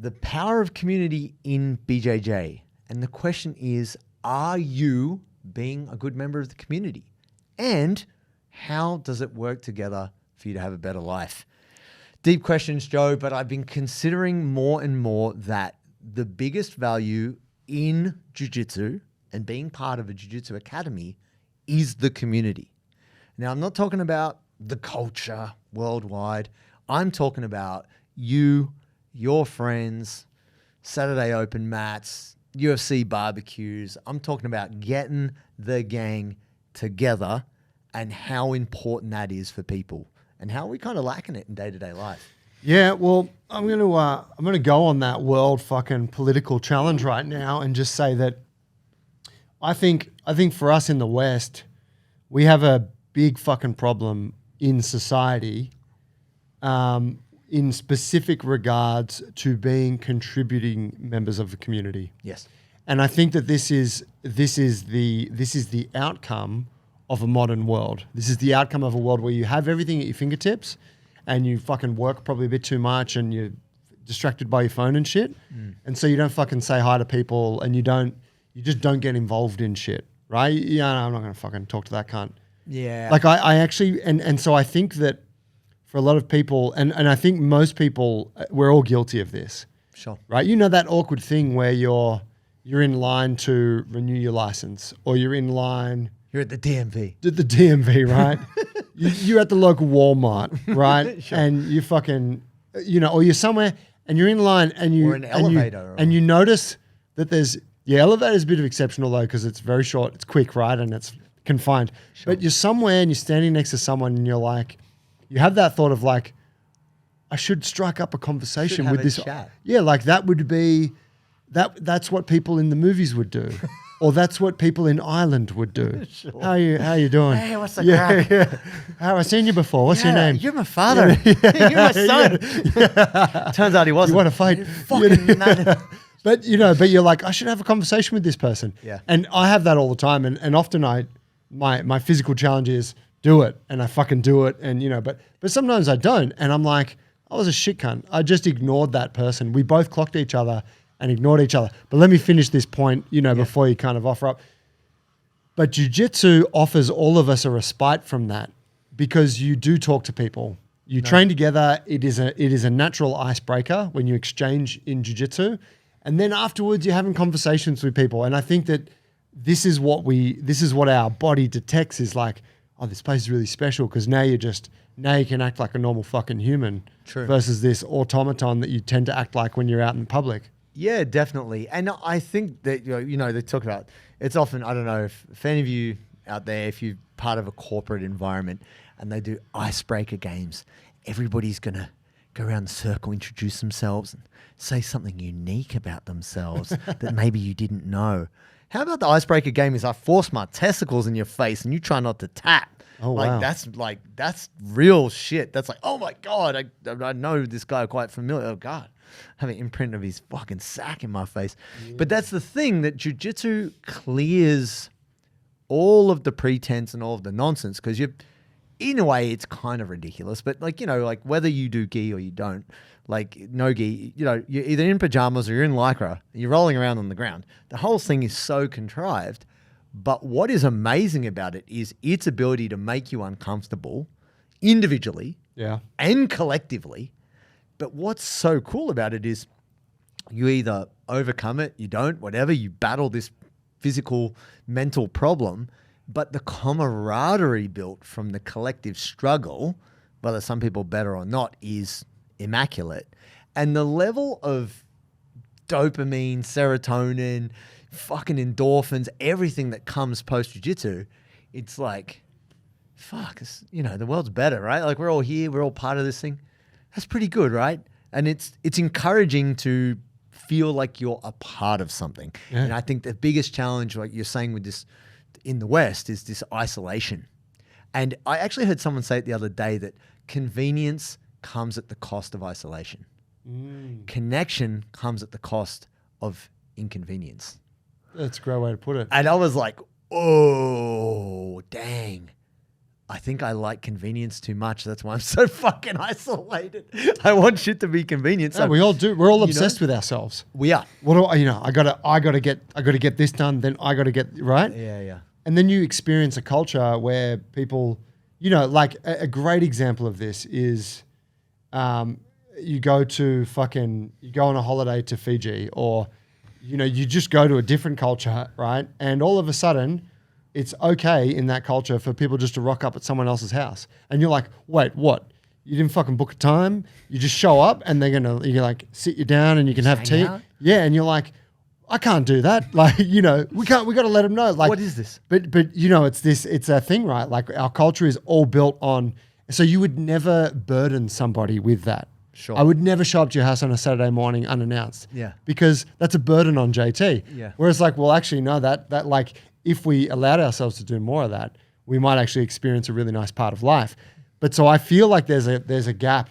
the power of community in BJJ. And the question is, are you being a good member of the community? And how does it work together for you to have a better life? Deep questions, Joe, but I've been considering more and more that the biggest value in jiu-jitsu and being part of a jiu-jitsu academy is the community. Now, I'm not talking about the culture worldwide. I'm talking about you, your friends, Saturday open mats, UFC barbecues. I'm talking about getting the gang together and how important that is for people and how we kind of lacking it in day-to-day life. Yeah, well, I'm gonna go on that world fucking political challenge right now and just say that I think for us in the West, we have a big fucking problem in society, in specific regards to being contributing members of the community. Yes. And I think that this is the outcome of a modern world. This is the outcome of a world where you have everything at your fingertips and you fucking work probably a bit too much and you're distracted by your phone and shit. And so you don't fucking say hi to people and you just don't get involved in shit, right? Yeah, no, I'm not going to fucking talk to that cunt. Yeah. Like I actually, and so I think that for a lot of people, and I think most people, we're all guilty of this. Sure. Right? You know that awkward thing where you're in line to renew your license or you're in line. You're at the DMV. At the DMV, right? You're at the local Walmart, right? Sure. And you fucking, or you're somewhere and you're in line and you... Or an elevator. And you notice that there's... Yeah, elevator's a bit of exceptional though because it's very short, it's quick, right? And it's confined. Sure. But you're somewhere and you're standing next to someone and you're like... You have that thought of like, I should strike up a conversation with this. Chat. Yeah, like that would be... That's what people in the movies would do. Or that's what people in Ireland would do. Sure. How you doing? Hey, what's the crack? Yeah. How I seen you before. What's your name? You're my father. You're my son. Yeah. Turns out he wasn't. You want to fight? Fucking mad. But you're like, I should have a conversation with this person. Yeah. And I have that all the time. And often my physical challenge is do it. And I fucking do it. And but sometimes I don't. And I'm like, I was a shit cunt. I just ignored that person. We both clocked each other and ignored each other. But let me finish this point, before you kind of offer up. But jiu-jitsu offers all of us a respite from that because you do talk to people. You train together. It is a natural icebreaker when you exchange in jiu-jitsu. And then afterwards you're having conversations with people. And I think that this is what our body detects is like, oh, this place is really special because now you can act like a normal fucking human. True. Versus this automaton that you tend to act like when you're out in public. Yeah, definitely. And I think that, they talk about, it's often, I don't know if any of you out there, if you're part of a corporate environment and they do icebreaker games, everybody's going to go around the circle, introduce themselves and say something unique about themselves that maybe you didn't know. How about the icebreaker game is I force my testicles in your face and you try not to tap. Oh, wow. That's real shit. That's like, oh my God, I know this guy quite familiar. Oh God. Have an imprint of his fucking sack in my face. Yeah. But that's the thing, that jiu-jitsu clears all of the pretense and all of the nonsense because in a way, it's kind of ridiculous. But like whether you do gi or you don't, like no gi, you're either in pajamas or you're in lycra, and you're rolling around on the ground. The whole thing is so contrived. But what is amazing about it is its ability to make you uncomfortable individually and collectively. But what's so cool about it is you either overcome it, you don't, whatever, you battle this physical, mental problem, but the camaraderie built from the collective struggle, whether some people better or not, is immaculate. And the level of dopamine, serotonin, fucking endorphins, everything that comes post jiu-jitsu, it's like, fuck, the world's better, right? Like we're all here, we're all part of this thing. That's pretty good, right? And it's encouraging to feel like you're a part of something. Yeah. And I think the biggest challenge, like you're saying with this in the West, is this isolation. And I actually heard someone say it the other day that convenience comes at the cost of isolation. Connection comes at the cost of inconvenience. That's a great way to put it. And I was like, oh, dang. I think I like convenience too much. That's why I'm so fucking isolated. I want shit to be convenient. So we all do. We're all obsessed with ourselves. we are. What do I gotta get this done. Then I gotta get right. Yeah. And then you experience a culture where people, like a great example of this is, you go on a holiday to Fiji, or, you just go to a different culture, right? And all of a sudden, it's okay in that culture for people just to rock up at someone else's house. And you're like, wait, what? You didn't fucking book a time? You just show up and you like sit you down and you can have tea. out? Yeah. And you're like, I can't do that. Like, we got to let them know. Like, What is this? But it's a thing, right? Like our culture is all built on, so you would never burden somebody with that. Sure. I would never show up to your house on a Saturday morning unannounced. Yeah. Because that's a burden on JT. Yeah. Whereas like, well, actually, no, that like if we allowed ourselves to do more of that, we might actually experience a really nice part of life. But so I feel like there's a gap.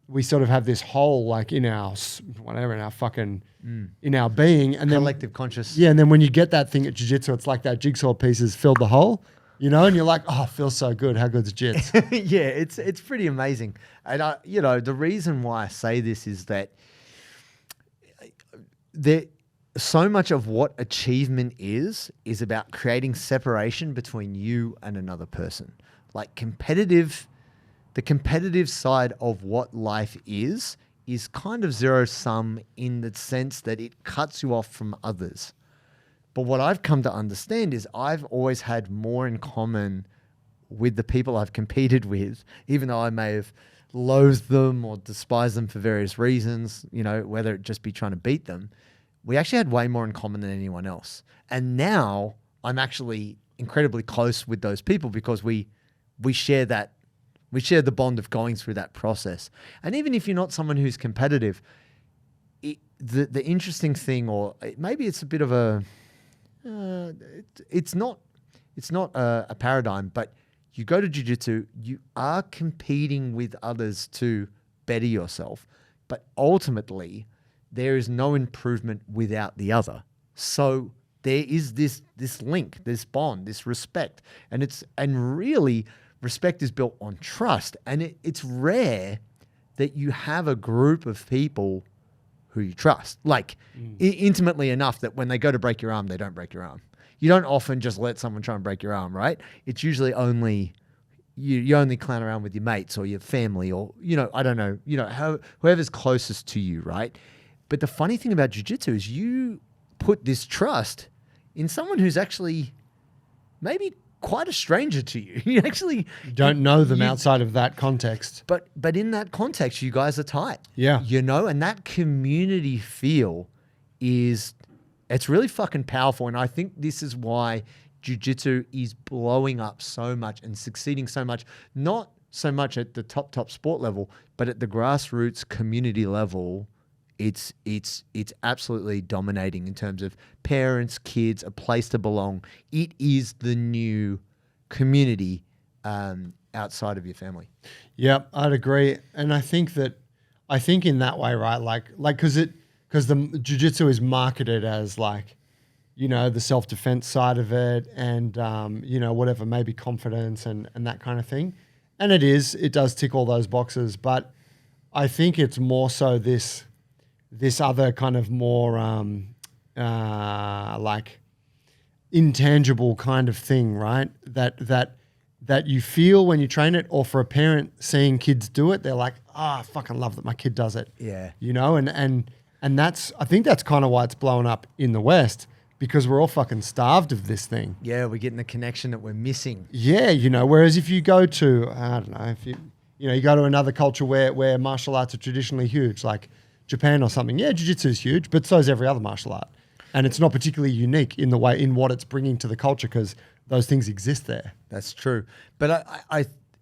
We sort of have this hole like in our in our being, and then Collective conscious. yeah, and then when you get that thing at jiu-jitsu, it's like that jigsaw piece has filled the hole, and you're like, oh, it feels so good. How good's jiu-jitsu? Yeah, it's pretty amazing. And the reason why I say this is that so much of what achievement is about creating separation between you and another person. Like the competitive side of what life is kind of zero sum in the sense that it cuts you off from others. But what I've come to understand is I've always had more in common with the people I've competed with, even though I may have loathed them or despised them for various reasons, whether it just be trying to beat them. We actually had way more in common than anyone else. And now I'm actually incredibly close with those people because we share that. We share the bond of going through that process. And even if you're not someone who's competitive, the interesting thing, or maybe it's a bit of a, it's not a paradigm, but you go to jiu-jitsu, you are competing with others to better yourself. But ultimately, there is no improvement without the other. So there is this link, this bond, this respect. And really, respect is built on trust. And it's rare that you have a group of people who you trust, like intimately enough that when they go to break your arm, they don't break your arm. You don't often just let someone try and break your arm, right? It's usually only, you only clown around with your mates or your family or, I don't know, whoever's closest to you, right? But the funny thing about jiu-jitsu is you put this trust in someone who's actually maybe quite a stranger to you. You actually don't know them outside of that context. But in that context, you guys are tight. Yeah. And that community feel it's really fucking powerful. And I think this is why jiu-jitsu is blowing up so much and succeeding so much, not so much at the top sport level, but at the grassroots community level. It's absolutely dominating in terms of parents, kids, a place to belong. It is the new community outside of your family. Yeah, I'd agree. And I think in that way, right? Like because the jiu-jitsu is marketed as like, the self-defense side of it and, whatever, maybe confidence and that kind of thing. And it does tick all those boxes. But I think it's more so this other kind of more like intangible kind of thing, right? That you feel when you train it, or for a parent seeing kids do it, they're like, I fucking love that my kid does it. Yeah. And I think that's kind of why it's blowing up in the West, because we're all fucking starved of this thing. Yeah, we're getting the connection that we're missing. Yeah, whereas if you go to, I don't know, if you go to another culture where martial arts are traditionally huge, like Japan or something, yeah, jiu-jitsu is huge, but so is every other martial art. And it's not particularly unique in what it's bringing to the culture because those things exist there. That's true. But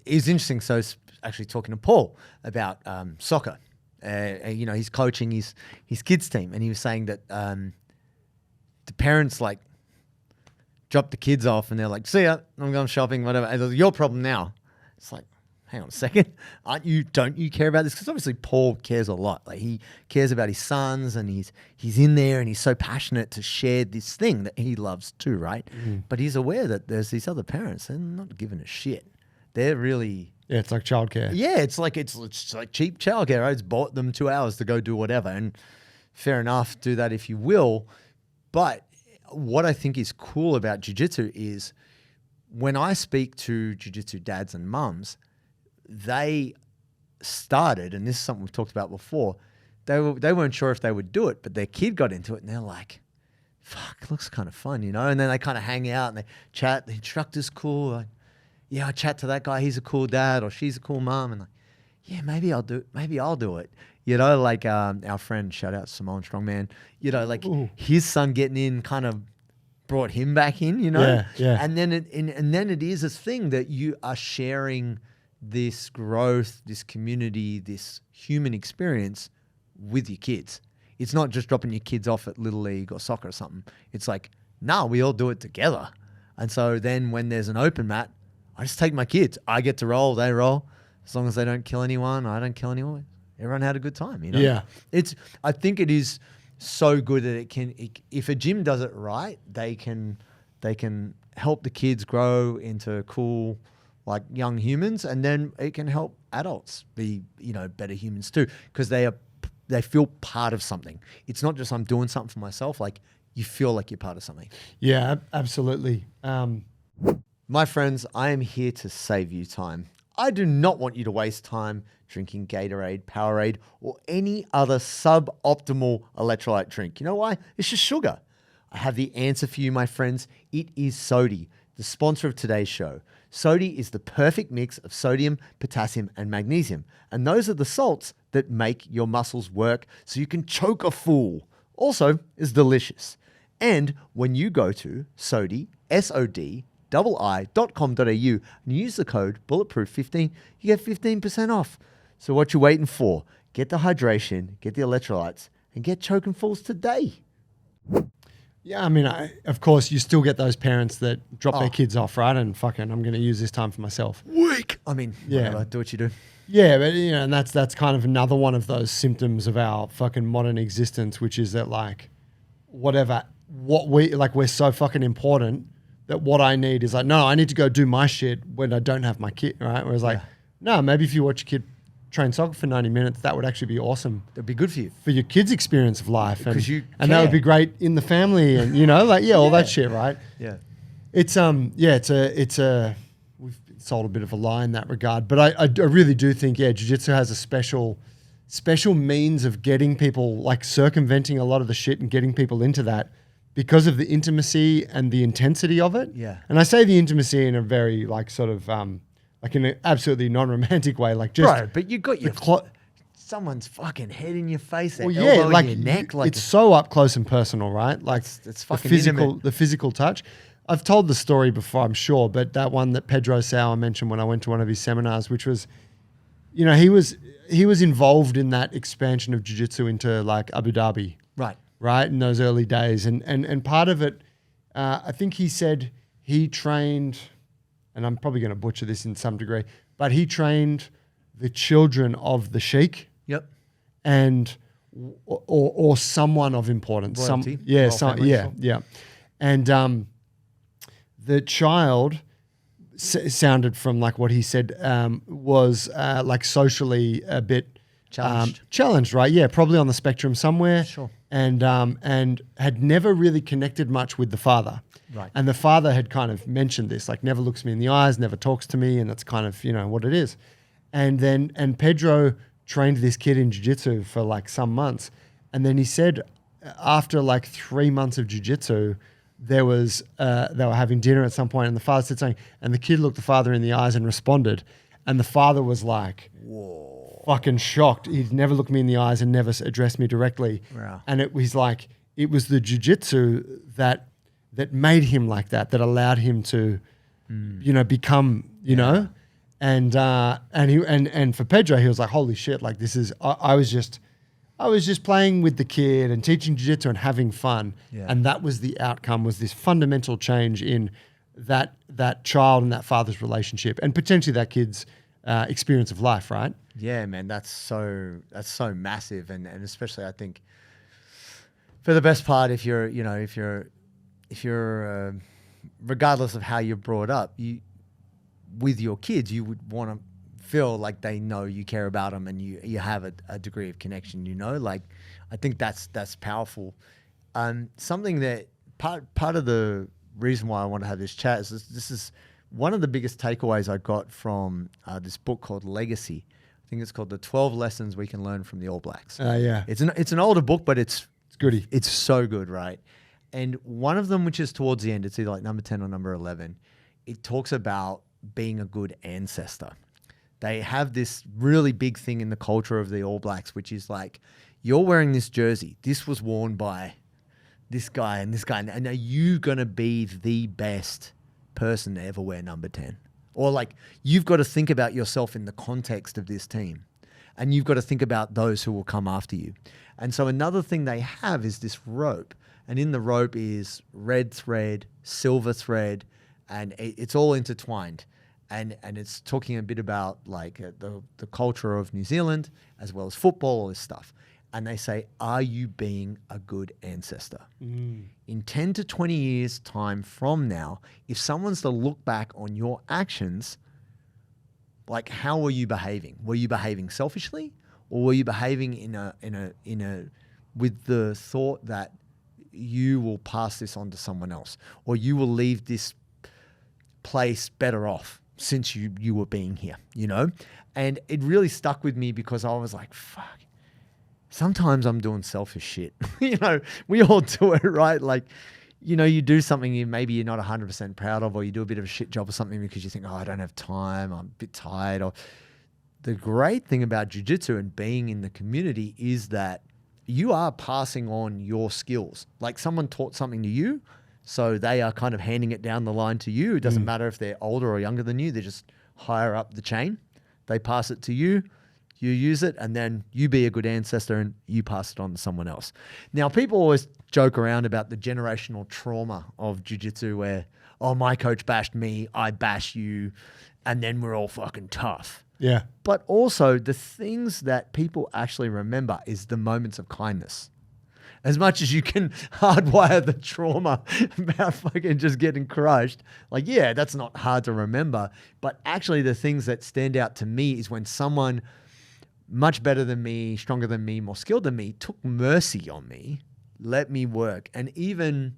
it's interesting. So I was actually talking to Paul about soccer. He's coaching his kids team, and he was saying that the parents like drop the kids off and they're like, see ya, I'm going shopping, whatever. And it's your problem now. It's like, hang on a second. Don't you care about this? Because obviously Paul cares a lot. Like he cares about his sons and he's in there and he's so passionate to share this thing that he loves too, right? But he's aware that there's these other parents and not giving a shit. they're really... Yeah, it's like childcare. Yeah, it's like cheap childcare, right? It's bought them 2 hours to go do whatever. And fair enough, do that if you will. But what I think is cool about jiu-jitsu is when I speak to jiu-jitsu dads and mums, they started, and this is something we've talked about before, they weren't sure if they would do it, but their kid got into it and they're like, fuck, it looks kind of fun, you know? And then they kind of hang out and they chat. The instructor's cool. Like, yeah, I chat to that guy. He's a cool dad, or she's a cool mom. And like, yeah, maybe I'll do it. You know, like our friend, shout out Simone Strongman, you know, like his son getting in kind of brought him back in, you know? Yeah, yeah. And then it is a thing that you are sharing this growth, this community, this human experience with your kids. It's not just dropping your kids off at Little League or soccer or something. It's like, we all do it together. And so then when there's an open mat, I just take my kids. I get to roll, they roll. As long as they don't kill anyone, I don't kill anyone. Everyone had a good time, you know? Yeah. I think it is so good that if a gym does it right, they can help the kids grow into cool, like young humans, and then it can help adults be, you know, better humans too, because they feel part of something. It's not just I'm doing something for myself. Like, you feel like you're part of something. Yeah, absolutely. My friends, I am here to save you time. I do not want you to waste time drinking Gatorade, Powerade, or any other suboptimal electrolyte drink. You know why? It's just sugar. I have the answer for you, my friends. It is Sodi, the sponsor of today's show. Sodi is the perfect mix of sodium, potassium, and magnesium. And those are the salts that make your muscles work so you can choke a fool. Also, is delicious. And when you go to Sodi, SODII.com.au, and use the code Bulletproof15, you get 15% off. So what you waiting for? Get the hydration, get the electrolytes, and get choking fools today. Yeah, I mean, of course, you still get those parents that drop their kids off, right? And fucking, I'm going to use this time for myself. Weak. I mean, whatever, do what you do. Yeah, but you know, and that's kind of another one of those symptoms of our fucking modern existence, which is that like, we're so fucking important that what I need is like, no, I need to go do my shit when I don't have my kid, right? Whereas like, no, maybe if you watch your kid train soccer for 90 minutes, that would actually be awesome. That'd be good for you. For your kid's experience of life. And that would be great in the family and, you know, like, all that shit, right? Yeah. It's we've sold a bit of a lie in that regard, but I really do think, jiu-jitsu has a special means of getting people, like circumventing a lot of the shit and getting people into that because of the intimacy and the intensity of it. Yeah. And I say the intimacy in a very like sort of, like in an absolutely non-romantic way, like just... Bro, but you got your... someone's fucking head in your face, elbow in your neck. Like it's so up close and personal, right? Like it's fucking intimate. The physical touch. I've told the story before, I'm sure, but that one that Pedro Sauer mentioned when I went to one of his seminars, which was, you know, he was involved in that expansion of jiu-jitsu into like Abu Dhabi. Right, in those early days. And part of it, I think he said he trained, and I'm probably going to butcher this in some degree, but he trained the children of the sheikh. Yep. And or someone of importance. Royalty. Yeah. And the child sounded from like what he said was like socially a bit challenged, right? Yeah, probably on the spectrum somewhere. Sure. And had never really connected much with the father. Right. And the father had kind of mentioned this, like never looks me in the eyes, never talks to me, and that's kind of, you know, what it is. And Pedro trained this kid in jiu-jitsu for like some months. And then he said after like 3 months of jiu-jitsu, they were having dinner at some point and the father said something and the kid looked the father in the eyes and responded. And the father was like, whoa. Fucking shocked. He'd never looked me in the eyes and never addressed me directly. Wow. And it was like, it was the jiu-jitsu that made him like that allowed him to, you know, become, you know, and for Pedro, he was like, holy shit, like this is, I was just playing with the kid and teaching jiu-jitsu and having fun. Yeah. And that was the outcome, was this fundamental change in that child and that father's relationship and potentially that kid's experience of life, right? Yeah, man, that's so massive, and especially I think for the best part, if you're regardless of how you're brought up, with your kids, you would want to feel like they know you care about them and you have a degree of connection, like I think that's powerful. Something that part of the reason why I want to have this chat is this is one of the biggest takeaways I got from this book called Legacy. I think it's called The 12 Lessons We Can Learn from the All Blacks. Yeah. It's an older book, but it's goody. It's so good, right? And one of them, which is towards the end, it's either like number 10 or number 11, it talks about being a good ancestor. They have this really big thing in the culture of the All Blacks, which is like, you're wearing this jersey. This was worn by this guy and this guy. And are you going to be the best person to ever wear number 10? Or like, you've got to think about yourself in the context of this team. And you've got to think about those who will come after you. And so another thing they have is this rope. And in the rope is red thread, silver thread, and it's all intertwined. And it's talking a bit about like the culture of New Zealand as well as football, all this stuff. And they say, are you being a good ancestor? In 10 to 20 years time from now, if someone's to look back on your actions, like how were you behaving? Were you behaving selfishly, or were you behaving in a with the thought that you will pass this on to someone else, or you will leave this place better off since you were being here, And it really stuck with me because I was like, fuck, sometimes I'm doing selfish shit. We all do it, right? Like, you do something maybe you're not 100% proud of, or you do a bit of a shit job or something because you think, oh, I don't have time, I'm a bit tired. Or the great thing about jiu-jitsu and being in the community is that you are passing on your skills. Like someone taught something to you, so they are kind of handing it down the line to you. It doesn't matter if they're older or younger than you. They're just higher up the chain. They pass it to you. You use it, and then you be a good ancestor and you pass it on to someone else. Now, people always joke around about the generational trauma of jiu-jitsu where, oh, my coach bashed me, I bash you, and then we're all fucking tough. Yeah. But also the things that people actually remember is the moments of kindness. As much as you can hardwire the trauma about fucking just getting crushed, like, yeah, that's not hard to remember. But actually the things that stand out to me is when someone much better than me, stronger than me, more skilled than me, took mercy on me, let me work. And even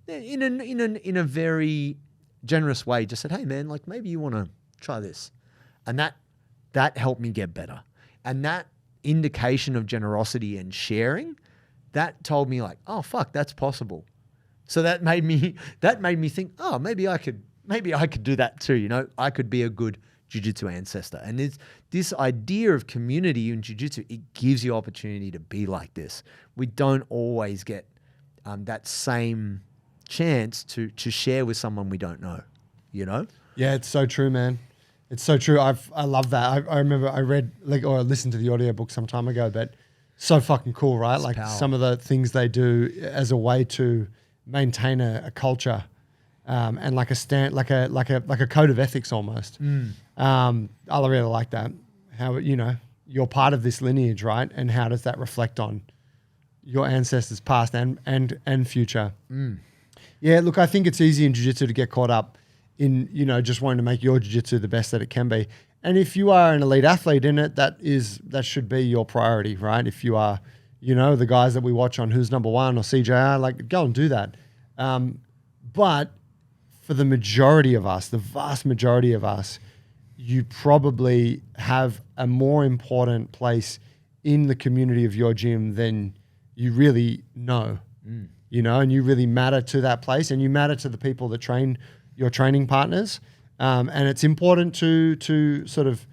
in a very generous way, just said, hey man, like maybe you want to try this. And that helped me get better. And that indication of generosity and sharing, that told me like, oh fuck, that's possible. So that made me think, oh, maybe I could do that too. I could be a good jiu-jitsu ancestor. And this idea of community in jiu-jitsu, it gives you opportunity to be like this. We don't always get that same chance to share with someone we don't know, Yeah, it's so true, man. It's so true. I love that. I remember I read or listened to the audiobook some time ago, but so fucking cool, right? It's like power. Some of the things they do as a way to maintain a culture, and like a code of ethics almost. I really like that. How you're part of this lineage, right? And how does that reflect on your ancestors past and future? Yeah, look, I think it's easy in jiu-jitsu to get caught up in just wanting to make your jiu-jitsu the best that it can be. And if you are an elite athlete in it, that should be your priority, right? If you are, the guys that we watch on Who's Number One or CJR, like go and do that. But for the majority of us, the vast majority of us, you probably have a more important place in the community of your gym than you really know, and you really matter to that place, and you matter to the people that train your training partners. And it's important to sort of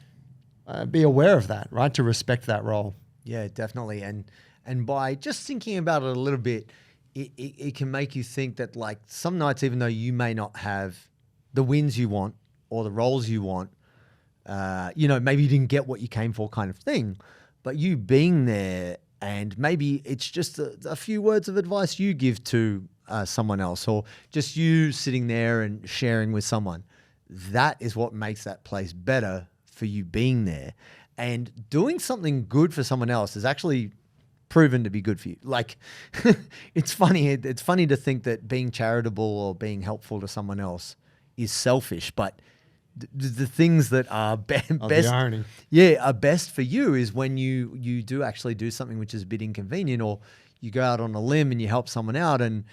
be aware of that, right? To respect that role. Yeah, definitely. And by just thinking about it a little bit, it can make you think that like some nights, even though you may not have the wins you want or the roles you want, maybe you didn't get what you came for kind of thing, but you being there and maybe it's just a few words of advice you give to someone else, or just you sitting there and sharing with someone. That is what makes that place better for you being there. And doing something good for someone else is actually proven to be good for you. Like, it's funny. It's funny to think that being charitable or being helpful to someone else is selfish, but the things that are best, the irony. are best for you is when you do actually do something which is a bit inconvenient, or you go out on a limb and you help someone out, and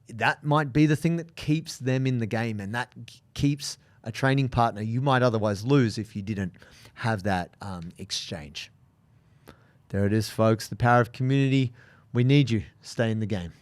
that might be the thing that keeps them in the game, and that keeps a training partner you might otherwise lose if you didn't have that exchange. There it is, folks. The power of community. We need you. Stay in the game.